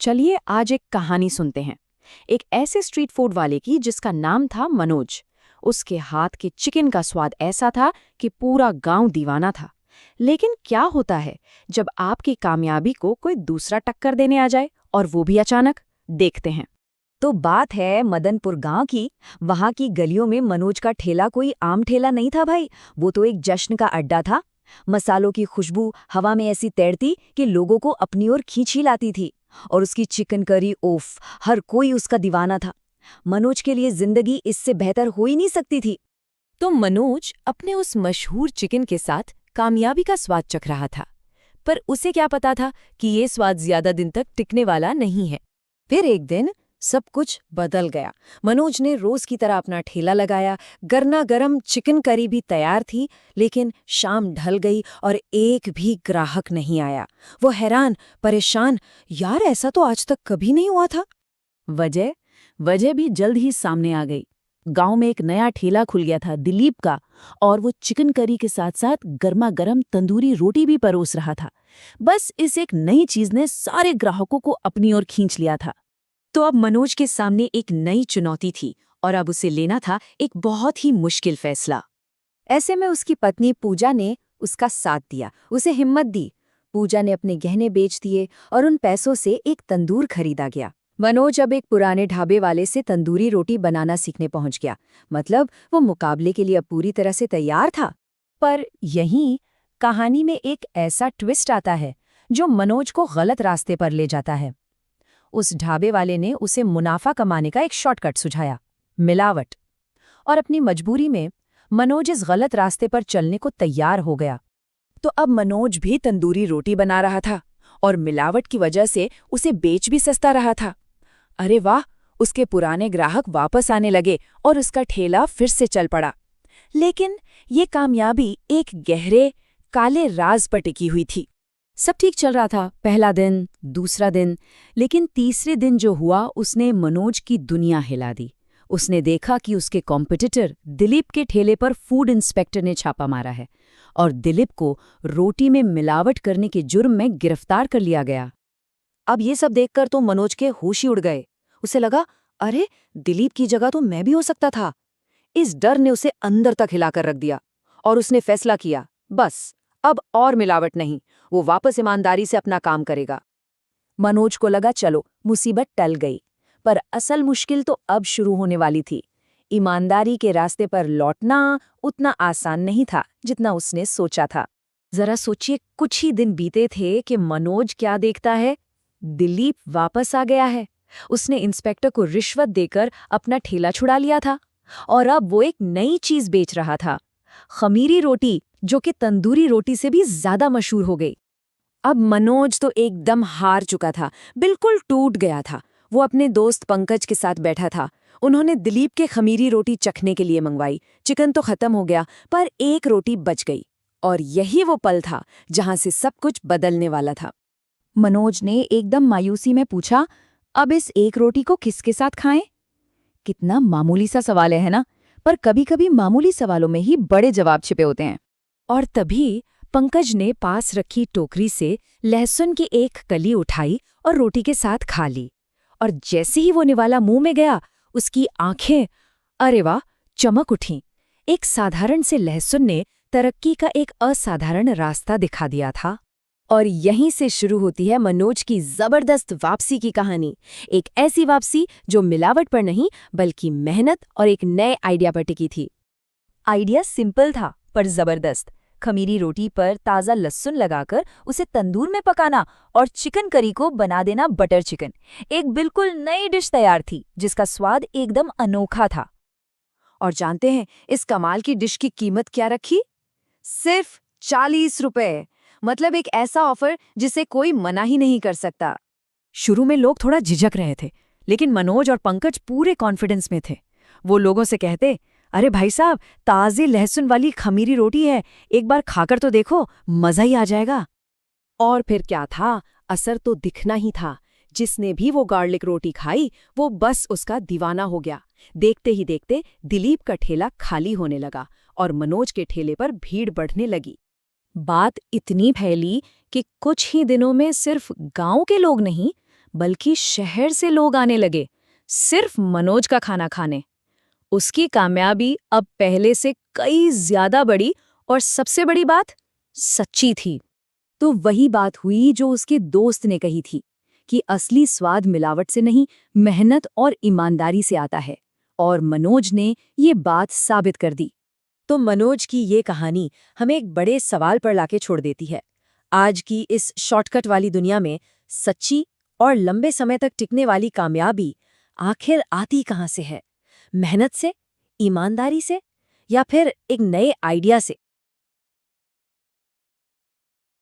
चलिए आज एक कहानी सुनते हैं। एक ऐसे स्ट्रीट फूड वाले की जिसका नाम था मनोज। उसके हाथ के चिकन का स्वाद ऐसा था कि पूरा गांव दीवाना था। लेकिन क्या होता है जब आपकी कामयाबी को कोई दूसरा टक्कर देने आ जाए, और वो भी अचानक? देखते हैं। तो बात है मदनपुर गांव की। वहां की गलियों में मनोज का ठेला कोई आम ठेला नहीं था भाई, वो तो एक जश्न का अड्डा था। मसालों की खुशबू हवा में ऐसी तैरती कि लोगों को अपनी ओर खींच ही लाती थी। और उसकी चिकन करी, ओफ, हर कोई उसका दीवाना था। मनोज के लिए जिंदगी इससे बेहतर हो ही नहीं सकती थी। तो मनोज अपने उस मशहूर चिकन के साथ कामयाबी का स्वाद चख रहा था। पर उसे क्या पता था कि ये स्वाद ज्यादा दिन तक टिकने वाला नहीं है। फिर एक दिन सब कुछ बदल गया। मनोज ने रोज की तरह अपना ठेला लगाया। गरना गरम चिकन करी भी तैयार थी, लेकिन शाम ढल गई और एक भी ग्राहक नहीं आया। वो हैरान, परेशान, यार ऐसा तो आज तक कभी नहीं हुआ था। वजह भी जल्द ही सामने आ गई। गांव में एक नया ठेला खुल गया था, दिलीप का, और वो चिकन करी के साथ साथ गर्मा गर्म तंदूरी रोटी भी परोस रहा था। बस इस एक नई चीज ने सारे ग्राहकों को अपनी ओर खींच लिया था। तो अब मनोज के सामने एक नई चुनौती थी, और अब उसे लेना था एक बहुत ही मुश्किल फैसला। ऐसे में उसकी पत्नी पूजा ने उसका साथ दिया, उसे हिम्मत दी। पूजा ने अपने गहने बेच दिए और उन पैसों से एक तंदूर खरीदा गया। मनोज अब एक पुराने ढाबे वाले से तंदूरी रोटी बनाना सीखने पहुंच गया। मतलब वो मुकाबले के लिए अब पूरी तरह से तैयार था। पर यहीं कहानी में एक ऐसा ट्विस्ट आता है जो मनोज को गलत रास्ते पर ले जाता है। उस ढाबे वाले ने उसे मुनाफा कमाने का एक शॉर्टकट सुझाया, मिलावट। और अपनी मजबूरी में मनोज इस गलत रास्ते पर चलने को तैयार हो गया। तो अब मनोज भी तंदूरी रोटी बना रहा था, और मिलावट की वजह से उसे बेच भी सस्ता रहा था। अरे वाह, उसके पुराने ग्राहक वापस आने लगे और उसका ठेला फिर से चल पड़ा। लेकिन ये कामयाबी एक गहरे काले राज पर टिकी हुई थी। सब ठीक चल रहा था, पहला दिन, दूसरा दिन, लेकिन तीसरे दिन जो हुआ उसने मनोज की दुनिया हिला दी। उसने देखा कि उसके कॉम्पिटिटर दिलीप के ठेले पर फूड इंस्पेक्टर ने छापा मारा है, और दिलीप को रोटी में मिलावट करने के जुर्म में गिरफ्तार कर लिया गया। अब ये सब देखकर तो मनोज के होश ही उड़ गए। उसे लगा, अरे दिलीप की जगह तो मैं भी हो सकता था। इस डर ने उसे अंदर तक हिलाकर रख दिया, और उसने फैसला किया, बस अब और मिलावट नहीं, वो वापस ईमानदारी से अपना काम करेगा। मनोज को लगा चलो मुसीबत टल गई, पर असल मुश्किल तो अब शुरू होने वाली थी। ईमानदारी के रास्ते पर लौटना उतना आसान नहीं था जितना उसने सोचा था। जरा सोचिए, कुछ ही दिन बीते थे कि मनोज क्या देखता है, दिलीप वापस आ गया है। उसने इंस्पेक्टर को रिश्वत देकर अपना ठेला छुड़ा लिया था, और अब वो एक नई चीज बेच रहा था, खमीरी रोटी, जो कि तंदूरी रोटी से भी ज्यादा मशहूर हो गई। अब मनोज तो एकदम हार चुका था, बिल्कुल टूट गया था। वो अपने दोस्त पंकज के साथ बैठा था। उन्होंने दिलीप के खमीरी रोटी चखने के लिए मंगवाई। चिकन तो खत्म हो गया, पर एक रोटी बच गई, और यही वो पल था जहां से सब कुछ बदलने वाला था। मनोज ने एकदम मायूसी में पूछा, अब इस एक रोटी को किसके साथ खाएं? कितना मामूली सा सवाल है ना? पर कभी-कभी मामूली सवालों में ही बड़े जवाब छिपे होते हैं। और तभी पंकज ने पास रखी टोकरी से लहसुन की एक कली उठाई और रोटी के साथ खा ली। और जैसे ही वो निवाला मुंह में गया, उसकी आंखें, अरे वाह, चमक उठीं। एक साधारण से लहसुन ने तरक्की का एक असाधारण रास्ता दिखा दिया था। और यहीं से शुरू होती है मनोज की जबरदस्त वापसी की कहानी। एक ऐसी वापसी जो मिलावट पर नहीं, बल्कि मेहनत और एक नए आइडिया पर टिकी थी। आइडिया सिंपल था पर जबरदस्त। खमीरी रोटी पर ताज़ा लहसुन लगाकर उसे तंदूर में पकाना, और चिकन करी को बना देना बटर चिकन। एक बिल्कुल नई डिश तैयार थी जिसका स्वाद एकदम अनोखा था। और जानते हैं इस कमाल की डिश की कीमत क्या रखी? सिर्फ 40 रुपए। मतलब एक ऐसा ऑफर जिसे कोई मना ही नहीं कर सकता। शुरू में लोग थोड़ा झिझक रहे थे, लेकिन मनोज और पंकज पूरे कॉन्फिडेंस में थे। वो लोगों से कहते, अरे भाई साहब, ताज़ी लहसुन वाली खमीरी रोटी है, एक बार खाकर तो देखो, मज़ा ही आ जाएगा। और फिर क्या था, असर तो दिखना ही था। जिसने भी वो गार्लिक रोटी खाई, वो बस उसका दीवाना हो गया। देखते ही देखते दिलीप का ठेला खाली होने लगा, और मनोज के ठेले पर भीड़ बढ़ने लगी। बात इतनी फैली कि कुछ ही दिनों में सिर्फ गांव के लोग नहीं, बल्कि शहर से लोग आने लगे, सिर्फ मनोज का खाना खाने। उसकी कामयाबी अब पहले से कई ज्यादा बड़ी और सबसे बड़ी बात, सच्ची थी। तो वही बात हुई जो उसके दोस्त ने कही थी कि असली स्वाद मिलावट से नहीं, मेहनत और ईमानदारी से आता है। और मनोज ने ये बात साबित कर दी। तो मनोज की ये कहानी हमें एक बड़े सवाल पर लाके छोड़ देती है। आज की इस शॉर्टकट वाली दुनिया में सच्ची और लंबे समय तक टिकने वाली कामयाबी आखिर आती कहाँ से है? मेहनत से, ईमानदारी से, या फिर एक नए आइडिया से?